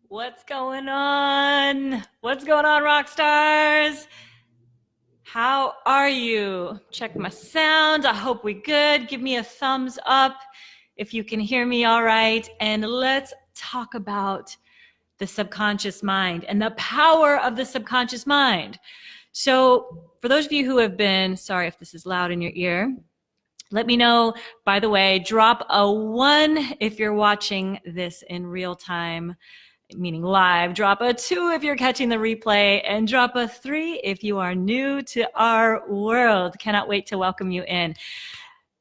What's going on? What's going on, rock stars? How are you? Check my sound. I hope we good. Give me a thumbs up if you can hear me all right. And let's talk about the subconscious mind and the power of the subconscious mind. So for those of you who have been, sorry if this is loud in your ear, let me know. By the way, drop a 1 if you're watching this in real time, meaning live. Drop a 2 if you're catching the replay, and drop a 3 if you are new to our world. Cannot wait to welcome you in.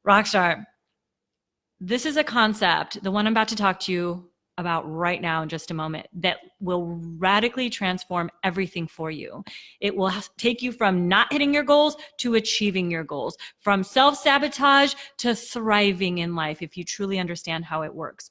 Rockstar, this is a concept, the one I'm about to talk to you about right now in just a moment, that will radically transform everything for you. It will take you from not hitting your goals to achieving your goals, from self-sabotage to thriving in life, if you truly understand how it works.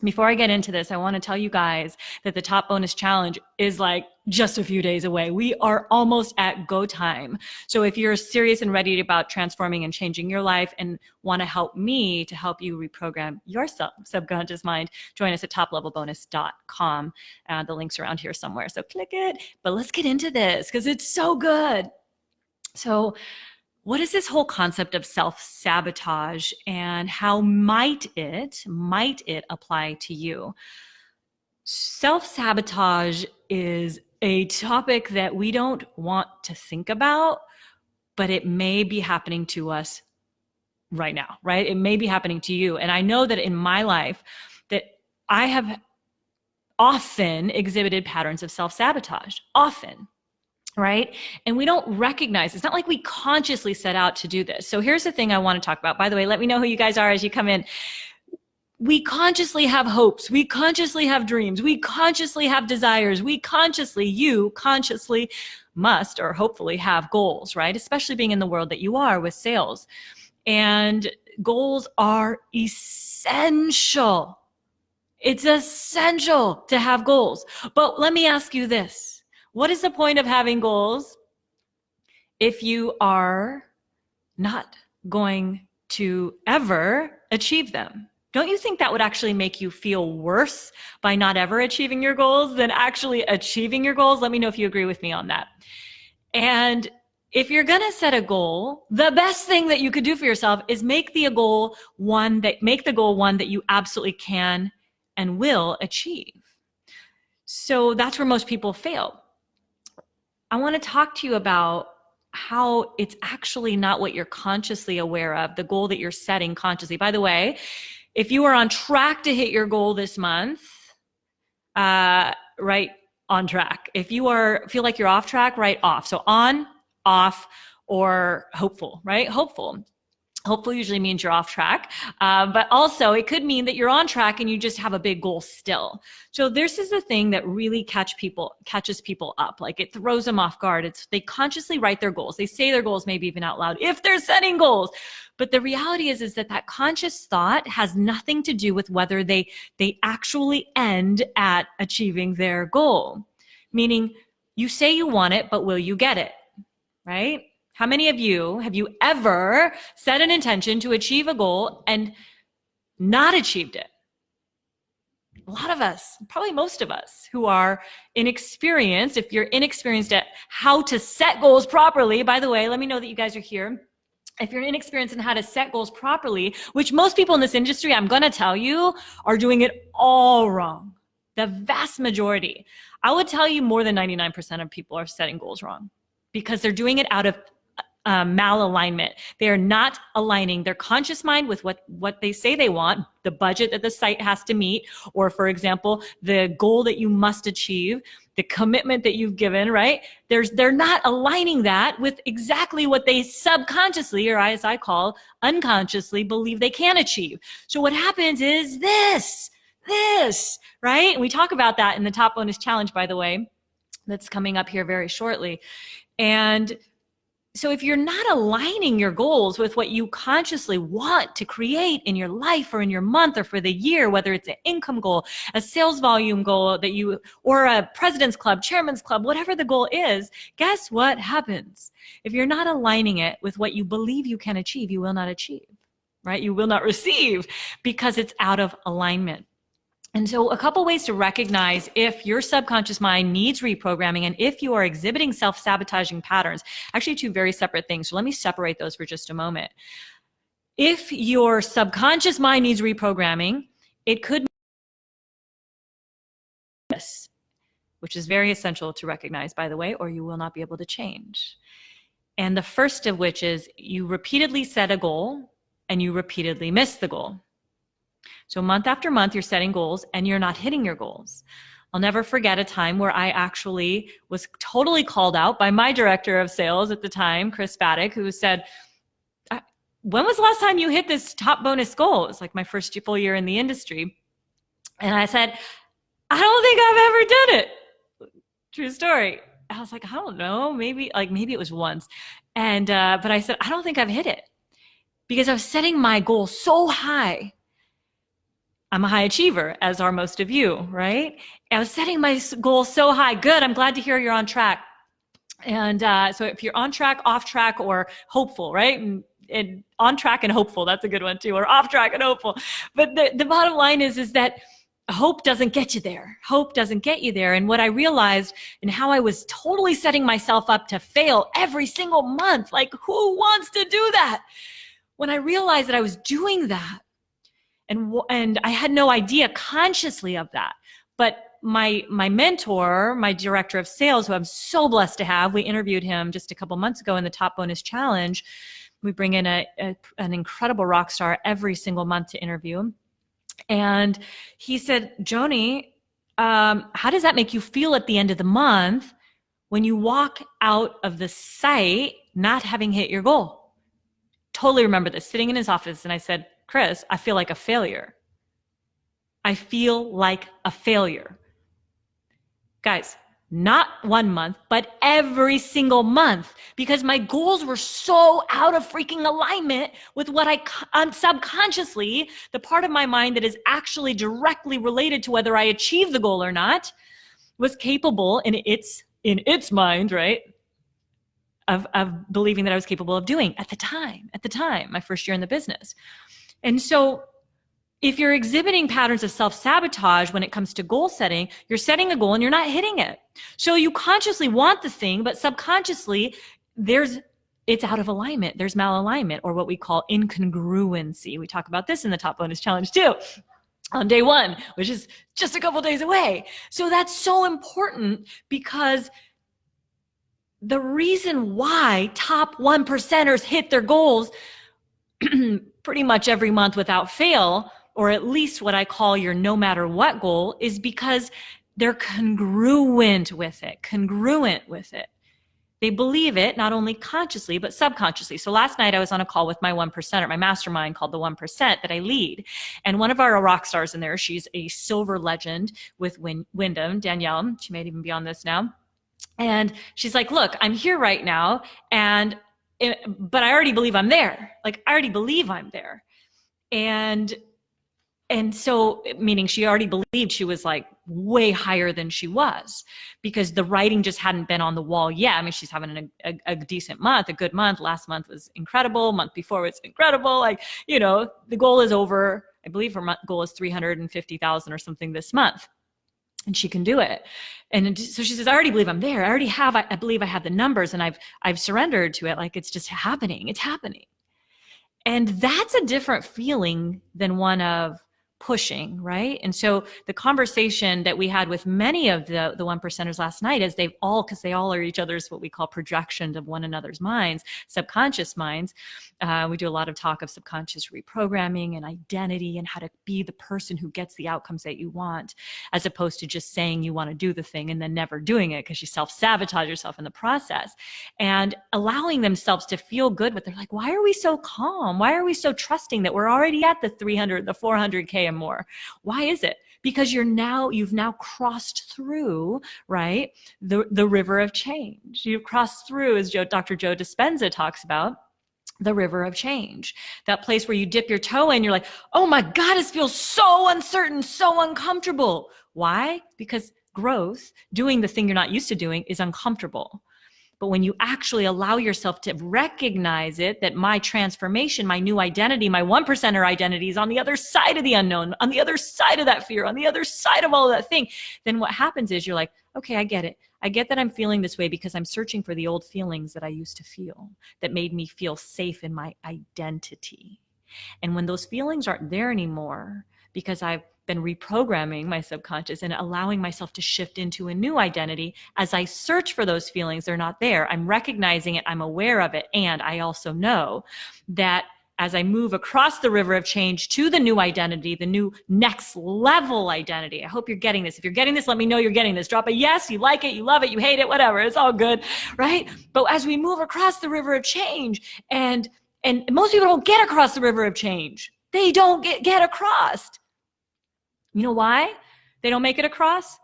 Before I get into this, I want to tell you guys that the top bonus challenge is like just a few days away. We are almost at go time. So if you're serious and ready about transforming and changing your life and want to help me to help you reprogram your subconscious mind, join us at toplevelbonus.com. The link's around here somewhere, so click it. But let's get into this because it's so good. So what is this whole concept of self-sabotage, and how might it apply to you? Self-sabotage is a topic that we don't want to think about, but it may be happening to us right now, right? It may be happening to you. And I know that in my life that I have often exhibited patterns of self-sabotage, often. Right? And we don't recognize, it's not like we consciously set out to do this. So here's the thing I want to talk about. By the way, let me know who you guys are as you come in. We consciously have hopes. We consciously have dreams. We consciously have desires. You consciously must, or hopefully have goals, right? Especially being in the world that you are with sales. And goals are essential. It's essential to have goals. But let me ask you this. What is the point of having goals if you are not going to ever achieve them? Don't you think that would actually make you feel worse by not ever achieving your goals than actually achieving your goals? Let me know if you agree with me on that. And if you're going to set a goal, the best thing that you could do for yourself is make the goal one that you absolutely can and will achieve. So that's where most people fail. I want to talk to you about how it's actually not what you're consciously aware of, the goal that you're setting consciously. By the way, if you are on track to hit your goal this month, right on track. If you feel like you're off track, right off. So on, off, or hopeful, right? Hopeful. Hopeful usually means you're off track, but also it could mean that you're on track and you just have a big goal still. So this is the thing that really catches people up. Like it throws them off guard. They consciously write their goals. They say their goals maybe even out loud if they're setting goals. But the reality is that conscious thought has nothing to do with whether they actually end at achieving their goal. Meaning you say you want it, but will you get it? Right? How many of you have you ever set an intention to achieve a goal and not achieved it? A lot of us, probably most of us who are inexperienced, if you're inexperienced at how to set goals properly, by the way, let me know that you guys are here. If you're inexperienced in how to set goals properly, which most people in this industry, I'm going to tell you, are doing it all wrong. The vast majority. I would tell you more than 99% of people are setting goals wrong because they're doing it out of malalignment. They are not aligning their conscious mind with what they say they want, the budget that the site has to meet, or for example, the goal that you must achieve, the commitment that you've given, right? They're not aligning that with exactly what they subconsciously, or as I call unconsciously, believe they can achieve. So what happens is this, right? And we talk about that in the Top Bonus Challenge, by the way, that's coming up here very shortly. And so if you're not aligning your goals with what you consciously want to create in your life or in your month or for the year, whether it's an income goal, a sales volume goal or a president's club, chairman's club, whatever the goal is, guess what happens? If you're not aligning it with what you believe you can achieve, you will not achieve, right? You will not receive because it's out of alignment. And so a couple ways to recognize if your subconscious mind needs reprogramming and if you are exhibiting self-sabotaging patterns, actually two very separate things. So let me separate those for just a moment. If your subconscious mind needs reprogramming, it could be this, which is very essential to recognize, by the way, or you will not be able to change. And the first of which is you repeatedly set a goal and you repeatedly miss the goal. So month after month, you're setting goals and you're not hitting your goals. I'll never forget a time where I actually was totally called out by my director of sales at the time, Chris Baddick, who said, when was the last time you hit this top bonus goal? It's like my first full year in the industry. And I said, I don't think I've ever done it. True story. I was like, I don't know, maybe it was once. And, but I said, I don't think I've hit it because I was setting my goal so high. I'm a high achiever, as are most of you, right? I was setting my goal so high. Good. I'm glad to hear you're on track. And so if you're on track, off track, or hopeful, right? And on track and hopeful, that's a good one too, or off track and hopeful. But the bottom line is that hope doesn't get you there. Hope doesn't get you there. And what I realized and how I was totally setting myself up to fail every single month, like who wants to do that? When I realized that I was doing that, and I had no idea consciously of that. But my mentor, my director of sales, who I'm so blessed to have, we interviewed him just a couple months ago in the Top Bonus Challenge. We bring in an incredible rock star every single month to interview. And he said, Joni, how does that make you feel at the end of the month when you walk out of the site not having hit your goal? Totally remember this, sitting in his office. And I said, Chris, I feel like a failure. I feel like a failure. Guys, not 1 month, but every single month, because my goals were so out of freaking alignment with what I'm subconsciously, the part of my mind that is actually directly related to whether I achieve the goal or not, was capable in its mind, right? Of believing that I was capable of doing at the time, my first year in the business. And so if you're exhibiting patterns of self-sabotage when it comes to goal setting, you're setting a goal and you're not hitting it. So you consciously want the thing, but subconsciously it's out of alignment. There's malalignment, or what we call incongruency. We talk about this in the Top Bonus Challenge too, on day 1, which is just a couple days away. So that's so important, because the reason why top 1%ers hit their goals pretty much every month without fail, or at least what I call your no matter what goal, is because they're congruent with it. They believe it not only consciously, but subconsciously. So last night I was on a call with my 1%er, my mastermind called the 1% that I lead. And one of our rock stars in there, she's a silver legend with Wyndham, Danielle. She might even be on this now. And she's like, look, I'm here right now, but I already believe I'm there. Like, I already believe I'm there. And so, meaning she already believed she was like way higher than she was, because the writing just hadn't been on the wall yet. I mean, she's having a decent month, a good month. Last month was incredible. Month before was incredible. Like, the goal is over. I believe her goal is 350,000 or something this month. And she can do it. And so she says, I already believe I'm there. I believe I have the numbers, and I've surrendered to it. Like, it's just happening. It's happening. And that's a different feeling than one of pushing, right? And so the conversation that we had with many of the 1%ers last night is because they all are each other's what we call projections of one another's minds, subconscious minds. We do a lot of talk of subconscious reprogramming and identity and how to be the person who gets the outcomes that you want, as opposed to just saying you want to do the thing and then never doing it because you self-sabotage yourself in the process, and allowing themselves to feel good. But they're like, why are we so calm? Why are we so trusting that we're already at the 300, the 400K and more? Why is it? Because you've now crossed through, right, the river of change. You've crossed through, as Dr. Joe Dispenza talks about, the river of change. That place where you dip your toe in, you're like, oh my God, it feels so uncertain, so uncomfortable. Why? Because growth, doing the thing you're not used to doing, is uncomfortable. But when you actually allow yourself to recognize it, that my transformation, my new identity, my 1%er identity is on the other side of the unknown, on the other side of that fear, on the other side of all of that thing, then what happens is you're like, okay, I get it. I get that I'm feeling this way because I'm searching for the old feelings that I used to feel that made me feel safe in my identity. And when those feelings aren't there anymore, because I've been reprogramming my subconscious and allowing myself to shift into a new identity, as I search for those feelings, they're not there. I'm recognizing it, I'm aware of it, and I also know that as I move across the river of change to the new identity, the new next level identity. I hope you're getting this. If you're getting this, let me know you're getting this. Drop a yes, you like it, you love it, you hate it, whatever. It's all good, right? But as we move across the river of change, and most people don't get across the river of change. They don't get across. You know why they don't make it across?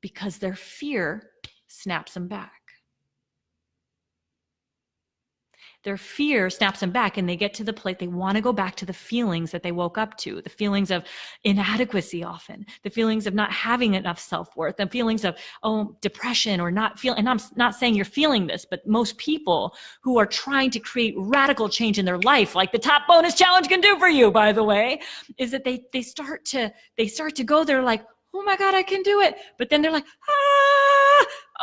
Because their fear snaps them back. Their fear snaps them back, and they get to the place, they want to go back to the feelings that they woke up to, the feelings of inadequacy often, the feelings of not having enough self-worth, the feelings of, depression or not feeling, and I'm not saying you're feeling this, but most people who are trying to create radical change in their life, like the top bonus challenge can do for you, by the way, is that they start to go there like, oh my God, I can do it. But then they're like,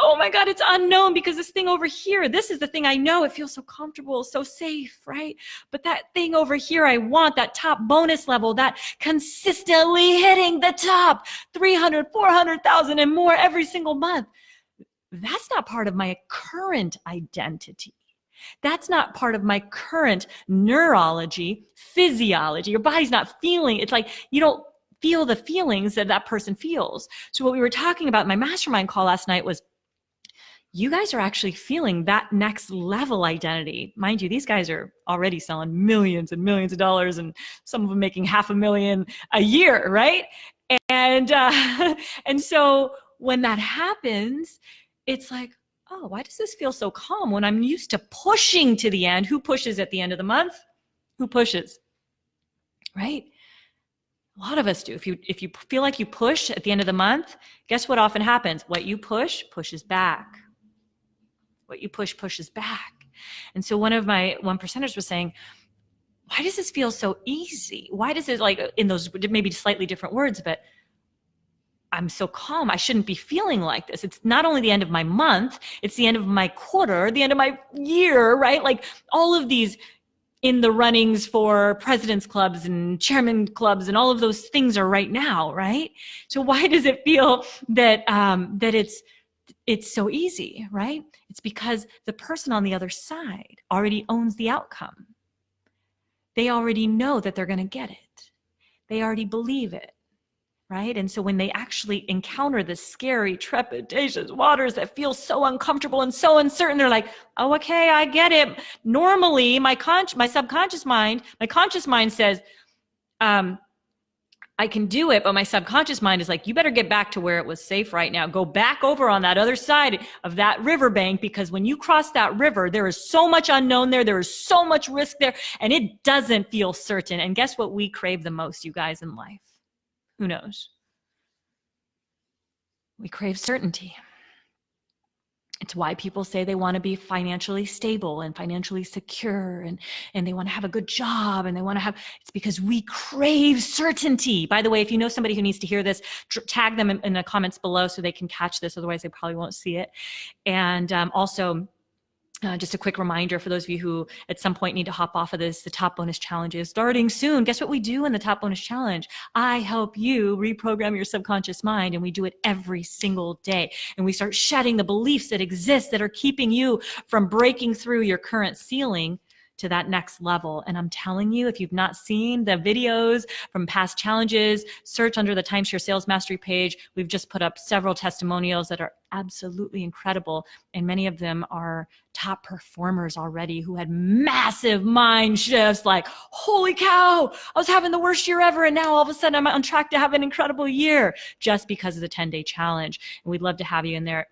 oh my God, it's unknown because this thing over here, this is the thing I know. It feels so comfortable, so safe, right? But that thing over here, I want that top bonus level, that consistently hitting the top 300, 400,000 and more every single month. That's not part of my current identity. That's not part of my current neurology, physiology. Your body's not feeling. It's like you don't feel the feelings that that person feels. So what we were talking about in my mastermind call last night was you guys are actually feeling that next level identity. Mind you, these guys are already selling millions and millions of dollars and some of them making $500,000 a year, right? And so when that happens, it's like, oh, why does this feel so calm when I'm used to pushing to the end? Who pushes at the end of the month? Who pushes, right? A lot of us do. If you feel like you push at the end of the month, guess what often happens? What you push pushes back. What you push pushes back. And so one of my 1%ers was saying, why does this feel so easy? Why does it, like, in those maybe slightly different words, but I'm so calm. I shouldn't be feeling like this. It's not only the end of my month, it's the end of my quarter, the end of my year, right? Like all of these in the runnings for president's clubs and chairman clubs and all of those things are right now, right? So why does it feel that it's so easy, right? It's because the person on the other side already owns the outcome. They already know that they're going to get it. They already believe it, right? And so when they actually encounter the scary, trepidatious waters that feel so uncomfortable and so uncertain, they're like, oh, okay, I get it. Normally, my subconscious mind, my conscious mind says, I can do it, but my subconscious mind is like, you better get back to where it was safe right now. Go back over on that other side of that riverbank, because when you cross that river, there is so much unknown there. There is so much risk there, and it doesn't feel certain. And guess what we crave the most, you guys, in life? Who knows? We crave certainty. It's why people say they want to be financially stable and financially secure, and they want to have a good job, and they want to have, it's because we crave certainty. By the way, if you know somebody who needs to hear this, tag them in the comments below so they can catch this. Otherwise, they probably won't see it. And also, just a quick reminder for those of you who at some point need to hop off of this, the Top Bonus Challenge is starting soon. Guess what we do in the Top Bonus Challenge? I help you reprogram your subconscious mind, and we do it every single day. And we start shedding the beliefs that exist that are keeping you from breaking through your current ceiling to that next level. And I'm telling you, if you've not seen the videos from past challenges, search under the Timeshare Sales Mastery page. We've just put up several testimonials that are absolutely incredible. And many of them are top performers already who had massive mind shifts, like, holy cow, I was having the worst year ever, and now all of a sudden I'm on track to have an incredible year just because of the 10-day challenge. And we'd love to have you in there.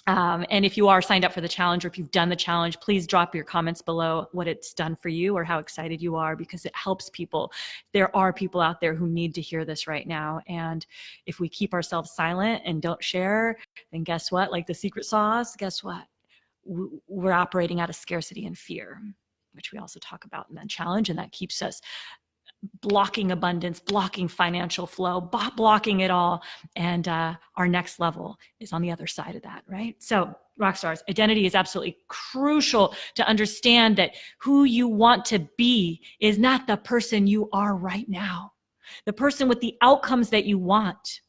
And if you are signed up for the challenge, or if you've done the challenge, please drop your comments below what it's done for you or how excited you are, because it helps people. There are people out there who need to hear this right now. And if we keep ourselves silent and don't share, then guess what? Like the secret sauce, guess what? we're operating out of scarcity and fear, which we also talk about in that challenge. And that keeps us blocking abundance, blocking financial flow, blocking it all. And our next level is on the other side of that, right? So rock stars, identity is absolutely crucial to understand that who you want to be is not the person you are right now. The person with the outcomes that you want.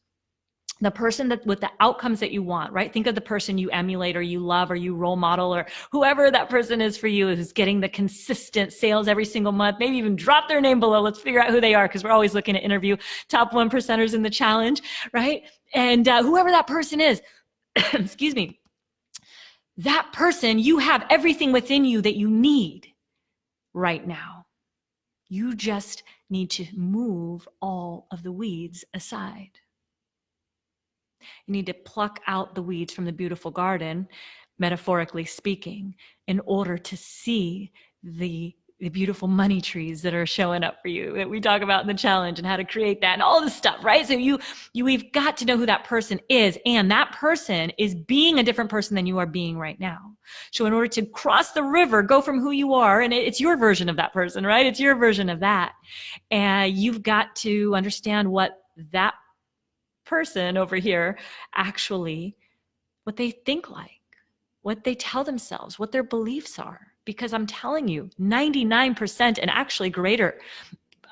The person that with the outcomes that you want, right? Think of the person you emulate or you love or you role model or whoever that person is for you who's getting the consistent sales every single month. Maybe even drop their name below. Let's figure out who they are because we're always looking to interview top 1%ers in the challenge, right? And whoever that person is, excuse me, that person, you have everything within you that you need right now. You just need to move all of the weeds aside. You need to pluck out the weeds from the beautiful garden, metaphorically speaking, in order to see the beautiful money trees that are showing up for you that we talk about in the challenge and how to create that and all this stuff, right? So we've got to know who that person is, and that person is being a different person than you are being right now. So in order to cross the river, go from who you are, and it's your version of that person, right? It's your version of that. And you've got to understand what that person over here actually, what they think like, what they tell themselves, what their beliefs are. Because I'm telling you, 99% and actually greater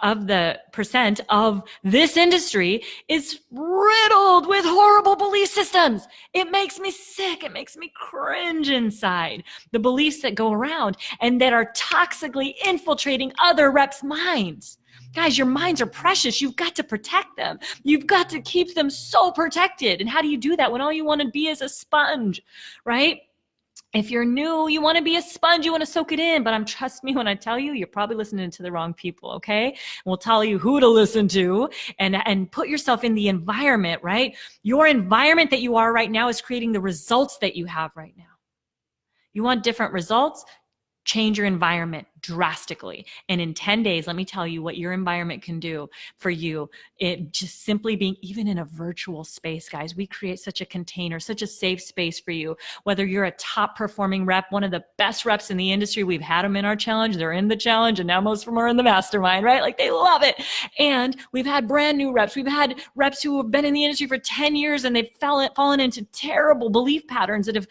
of the percent of this industry is riddled with horrible belief systems. It makes me sick. It makes me cringe inside. The beliefs that go around and that are toxically infiltrating other reps' minds. Guys, your minds are precious. You've got to protect them. You've got to keep them so protected. And how do you do that when all you want to be is a sponge, right? If you're new, you want to be a sponge, you want to soak it in. But trust me when I tell you, you're probably listening to the wrong people, okay? And we'll tell you who to listen to and put yourself in the environment, right? Your environment that you are right now is creating the results that you have right now. You want different results? Change your environment drastically. And in 10 days, let me tell you what your environment can do for you. It just simply being even in a virtual space, guys, we create such a container, such a safe space for you. Whether you're a top performing rep, one of the best reps in the industry, we've had them in our challenge, they're in the challenge, and now most of them are in the mastermind, right? Like they love it. And we've had brand new reps. We've had reps who have been in the industry for 10 years and they've fallen into terrible belief patterns that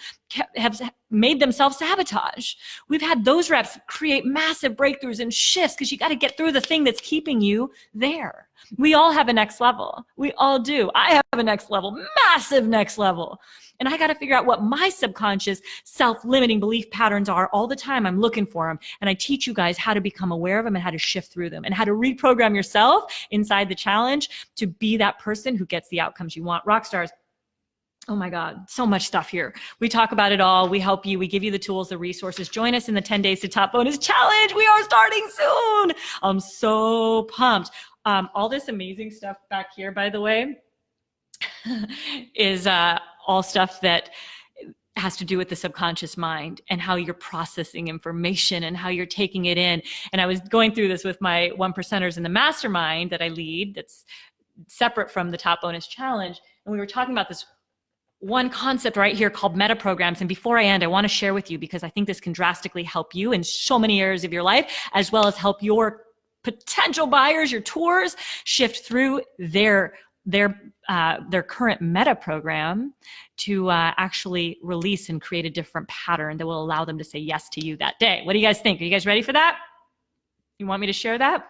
have made them self-sabotage. We've had those reps create massive breakthroughs and shifts because you got to get through the thing that's keeping you there. We all have a next level. We all do. I have a next level, massive next level. And I got to figure out what my subconscious self-limiting belief patterns are all the time. I'm looking for them. And I teach you guys how to become aware of them and how to shift through them and how to reprogram yourself inside the challenge to be that person who gets the outcomes you want. Rock stars. Oh my God, so much stuff here. We talk about it all. We help you. We give you the tools, the resources. Join us in the 10 Days to Top Bonus Challenge. We are starting soon. I'm so pumped. All this amazing stuff back here, by the way, is all stuff that has to do with the subconscious mind and how you're processing information and how you're taking it in. And I was going through this with my 1%ers in the mastermind that I lead that's separate from the Top Bonus Challenge. And we were talking about this one concept right here called meta programs. And before I end, I want to share with you because I think this can drastically help you in so many areas of your life, as well as help your potential buyers, your tours, shift through their current meta program to actually release and create a different pattern that will allow them to say yes to you that day. What do you guys think? Are you guys ready for that? You want me to share that?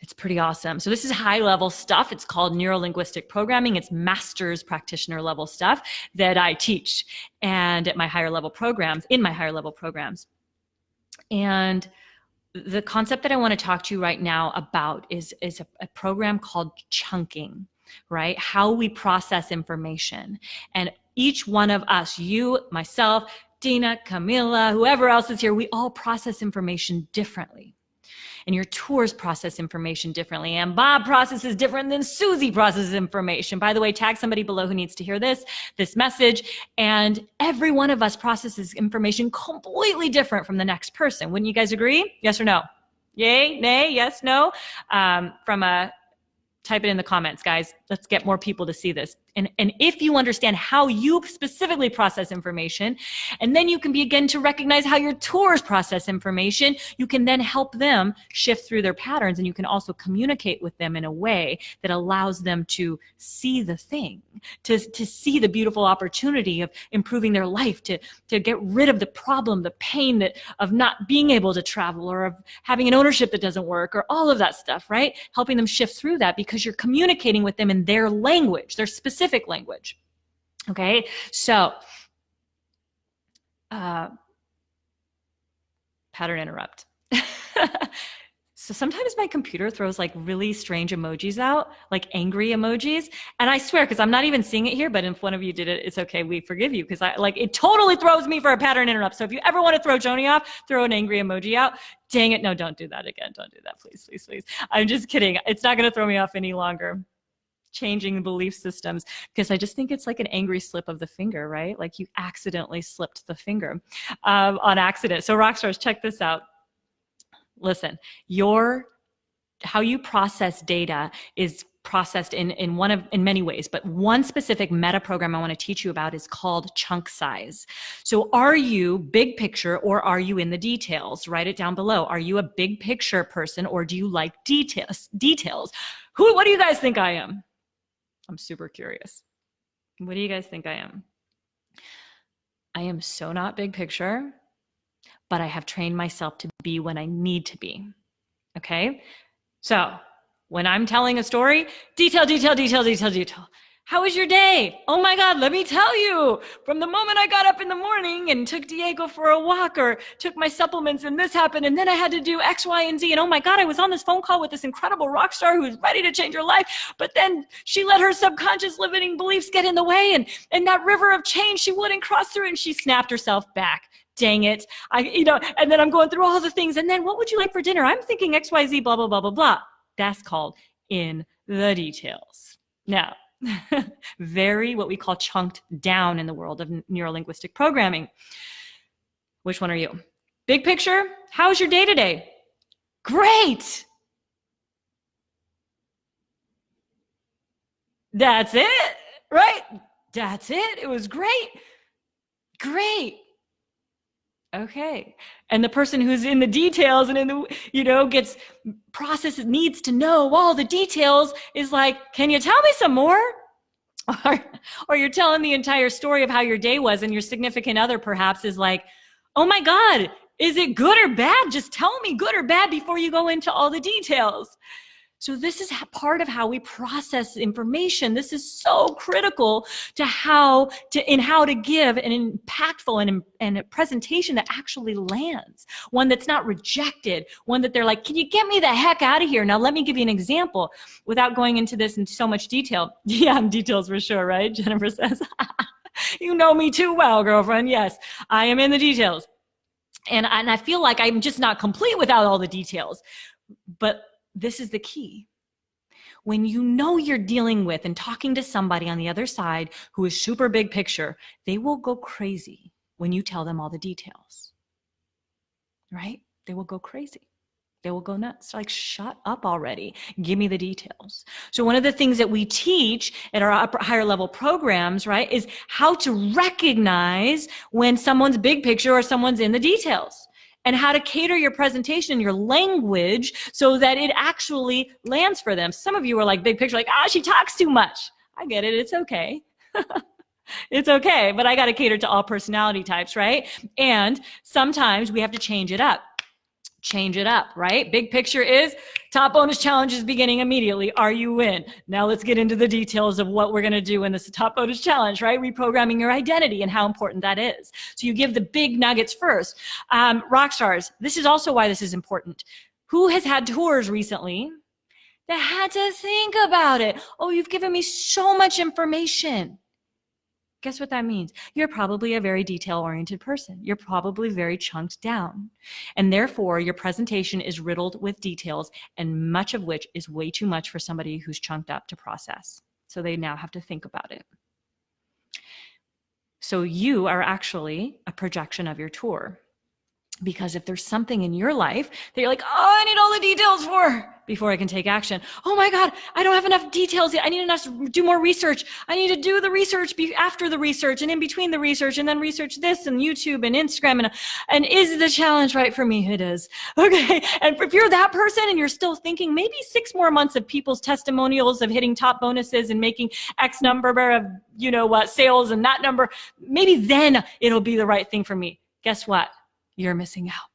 It's pretty awesome. So this is high level stuff. It's called neuro-linguistic programming. It's master's practitioner level stuff that I teach and at my higher level programs, in my higher level programs. And the concept that I want to talk to you right now about is a program called chunking, right? How we process information. And each one of us, you, myself, Dina, Camila, whoever else is here, we all process information differently. And your tours process information differently. And Bob processes different than Susie processes information. By the way, tag somebody below who needs to hear this message. And every one of us processes information completely different from the next person. Wouldn't you guys agree? Yes or no? Yay, nay, yes, no? Type it in the comments, guys. Let's get more people to see this. And if you understand how you specifically process information, and then you can begin to recognize how your tours process information, you can then help them shift through their patterns, and you can also communicate with them in a way that allows them to see the thing, to see the beautiful opportunity of improving their life, to get rid of the problem, the pain of not being able to travel, or of having an ownership that doesn't work, or all of that stuff, right? Helping them shift through that because you're communicating with them in their language, their specific language. Okay, so pattern interrupt. So sometimes my computer throws like really strange emojis out, like angry emojis. And I swear, because I'm not even seeing it here, but if one of you did it, it's okay. We forgive you, because it totally throws me for a pattern interrupt. So if you ever want to throw Joni off, throw an angry emoji out. Dang it. No, don't do that again. Don't do that. Please, please, please. I'm just kidding. It's not going to throw me off any longer. Changing belief systems, because I just think it's like an angry slip of the finger, right? Like you accidentally slipped the finger on accident. So rockstars, check this out. Listen, how you process data is processed in many ways, but one specific meta program I want to teach you about is called chunk size. So are you big picture, or are you in the details? Write it down below. Are you a big picture person, or do you like details? What do you guys think I am? I'm super curious. What do you guys think I am? I am so not big picture, but I have trained myself to be when I need to be. Okay? So when I'm telling a story, detail, detail, detail, detail, detail. How was your day? Oh my God, let me tell you. From the moment I got up in the morning and took Diego for a walk, or took my supplements, and this happened, and then I had to do X, Y, and Z. And oh my God, I was on this phone call with this incredible rock star who was ready to change her life. But then she let her subconscious limiting beliefs get in the way, and that river of change she wouldn't cross through, and she snapped herself back. Dang it. And then I'm going through all the things. And then what would you like for dinner? I'm thinking X, Y, Z, blah, blah, blah, blah, blah. That's called in the details. Now, very what we call chunked down in the world of neuro-linguistic programming. Which one are you? Big picture? How's your day today? Great. That's it, right? That's it. It was great. Great. Okay. And the person who's in the details and gets processes, needs to know all the details, is like, can you tell me some more? Or you're telling the entire story of how your day was, and your significant other perhaps is like, oh my God, is it good or bad? Just tell me good or bad before you go into all the details. So this is part of how we process information. This is so critical to how to give an impactful and a presentation that actually lands, one that's not rejected, one that they're like, can you get me the heck out of here? Now, let me give you an example without going into this in so much detail. Yeah, I'm details for sure, right? Jennifer says, you know me too well, girlfriend. Yes, I am in the details. And I feel like I'm just not complete without all the details. But this is the key. When you know you're dealing with and talking to somebody on the other side who is super big picture, they will go crazy when you tell them all the details, right? They will go crazy. They will go nuts. Like, shut up already. Give me the details. So one of the things that we teach at our higher level programs, right, is how to recognize when someone's big picture or someone's in the details, and how to cater your presentation, your language, so that it actually lands for them. Some of you are like big picture, like, she talks too much. I get it. It's okay. It's okay. But I got to cater to all personality types, right? And sometimes we have to change it up. Change it up, right? Big picture is top bonus challenge is beginning immediately. Are you in? Now let's get into the details of what we're going to do in this top bonus challenge, right? Reprogramming your identity and how important that is. So you give the big nuggets first. Rock stars, this is also why this is important. Who has had tours recently that had to think about it? Oh, you've given me so much information. Guess what that means? You're probably a very detail-oriented person. You're probably very chunked down. And therefore, your presentation is riddled with details, and much of which is way too much for somebody who's chunked up to process. So they now have to think about it. So you are actually a projection of your tour. Because if there's something in your life that you're like, oh, I need all the details for, before I can take action. Oh my God, I don't have enough details yet. I need to do more research. I need to do the research after the research and in between the research, and then research this and YouTube and Instagram. And is the challenge right for me? It is. Okay. And if you're that person and you're still thinking maybe 6 more months of people's testimonials of hitting top bonuses and making X number of, you know what, sales and that number, maybe then it'll be the right thing for me. Guess what? You're missing out.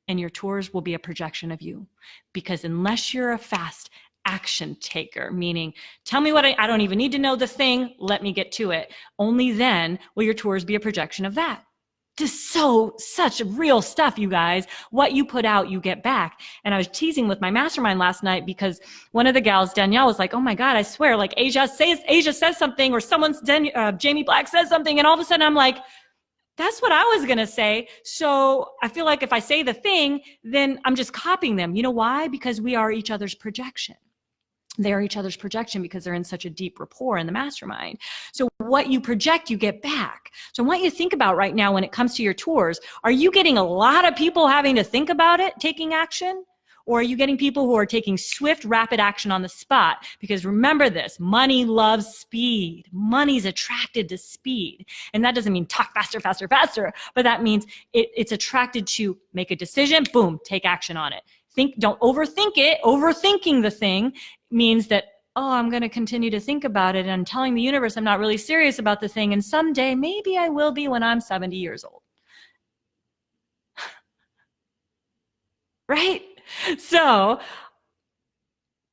And your tours will be a projection of you. Because unless you're a fast action taker, meaning tell me what I don't even need to know the thing, let me get to it. Only then will your tours be a projection of that. Just such real stuff, you guys. What you put out, you get back. And I was teasing with my mastermind last night because one of the gals, Danielle, was like, oh my God, I swear, like Asia says something, or Jamie Black says something, and all of a sudden I'm like, that's what I was going to say. So I feel like if I say the thing, then I'm just copying them. You know why? Because we are each other's projection. They are each other's projection because they're in such a deep rapport in the mastermind. So what you project, you get back. So I want you to think about right now when it comes to your tours, are you getting a lot of people having to think about it, taking action? Or are you getting people who are taking swift, rapid action on the spot? Because remember this, money loves speed. Money's attracted to speed. And that doesn't mean talk faster, faster, faster, but that means it's attracted to make a decision, boom, take action on it. Don't overthink it. Overthinking the thing means that, oh, I'm going to continue to think about it, and I'm telling the universe I'm not really serious about the thing, and someday maybe I will be when I'm 70 years old. Right? So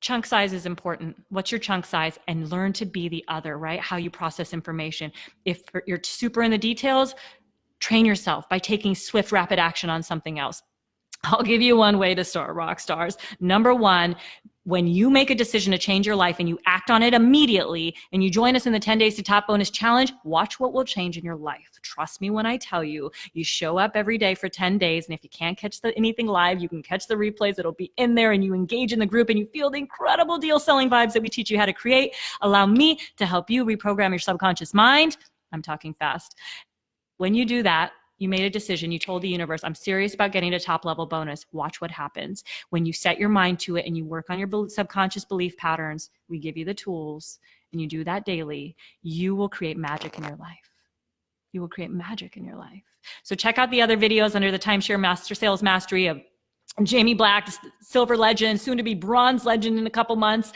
chunk size is important. What's your chunk size? And learn to be the other, right? How you process information. If you're super in the details, train yourself by taking swift, rapid action on something else. I'll give you one way to start, rock stars. Number one, when you make a decision to change your life and you act on it immediately and you join us in the 10 Days to Top Bonus Challenge, watch what will change in your life. Trust me when I tell you, you show up every day for 10 days, and if you can't catch anything live, you can catch the replays. It'll be in there, and you engage in the group and you feel the incredible deal selling vibes that we teach you how to create. Allow me to help you reprogram your subconscious mind. I'm talking fast. When you do that, you made a decision. You told the universe, I'm serious about getting a top level bonus. Watch what happens. When you set your mind to it and you work on your subconscious belief patterns, we give you the tools, and you do that daily, you will create magic in your life. You will create magic in your life. So check out the other videos under the Timeshare Master Sales Mastery of Jamie Black, silver legend, soon to be bronze legend in a couple months,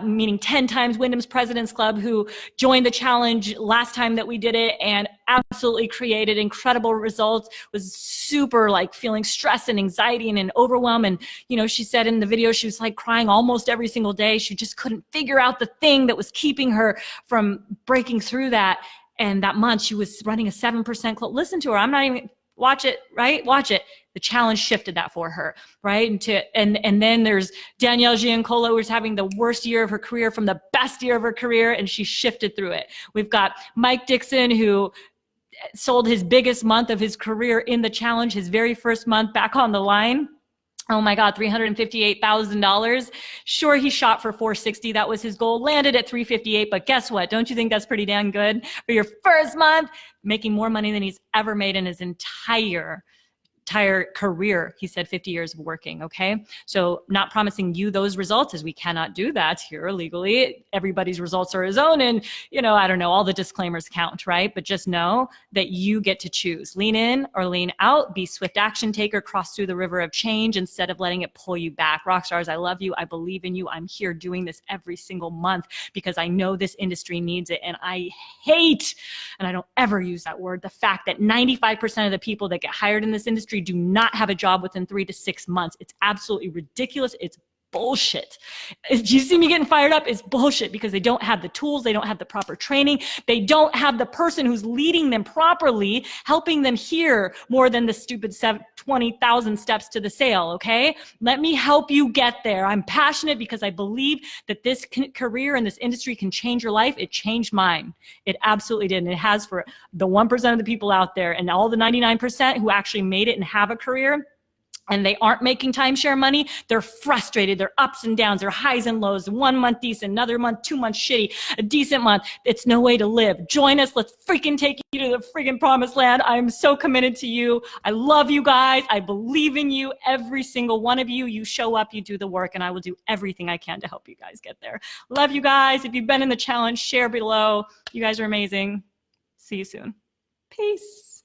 meaning 10 times Wyndham's President's Club, who joined the challenge last time that we did it and absolutely created incredible results, was super like feeling stress and anxiety and overwhelm. And, you know, she said in the video, she was like crying almost every single day. She just couldn't figure out the thing that was keeping her from breaking through that. And that month she was running a 7% club. Listen to her. I'm not even, watch it, right? Watch it. The challenge shifted that for her, right? And then there's Danielle Giancola, who's having the worst year of her career from the best year of her career, and she shifted through it. We've got Mike Dixon, who sold his biggest month of his career in the challenge, his very first month back on the line. Oh my God, $358,000. Sure, he shot for 460. That was his goal. Landed at 358. But guess what? Don't you think that's pretty damn good for your first month? Making more money than he's ever made in his entire career. He said 50 years of working. Okay. So not promising you those results, as we cannot do that here legally. Everybody's results are his own. And, you know, I don't know, all the disclaimers count, right? But just know that you get to choose. Lean in or lean out. Be swift action taker. Cross through the river of change instead of letting it pull you back. Rock stars, I love you. I believe in you. I'm here doing this every single month because I know this industry needs it. And I hate, and I don't ever use that word, the fact that 95% of the people that get hired in this industry do not have a job within 3 to 6 months. It's absolutely ridiculous. It's bullshit. Do you see me getting fired up? It's bullshit because they don't have the tools. They don't have the proper training. They don't have the person who's leading them properly, helping them hear more than the stupid 20,000 steps to the sale. Okay. Let me help you get there. I'm passionate because I believe that this career and this industry can change your life. It changed mine. It absolutely did. And it has for the 1% of the people out there, and all the 99% who actually made it and have a career. and they aren't making timeshare money, they're frustrated. They're ups and downs. They're highs and lows. 1 month decent, another month, 2 months shitty, a decent month. It's no way to live. Join us. Let's freaking take you to the freaking promised land. I'm so committed to you. I love you guys. I believe in you. Every single one of you. You show up, you do the work, and I will do everything I can to help you guys get there. Love you guys. If you've been in the challenge, share below. You guys are amazing. See you soon. Peace.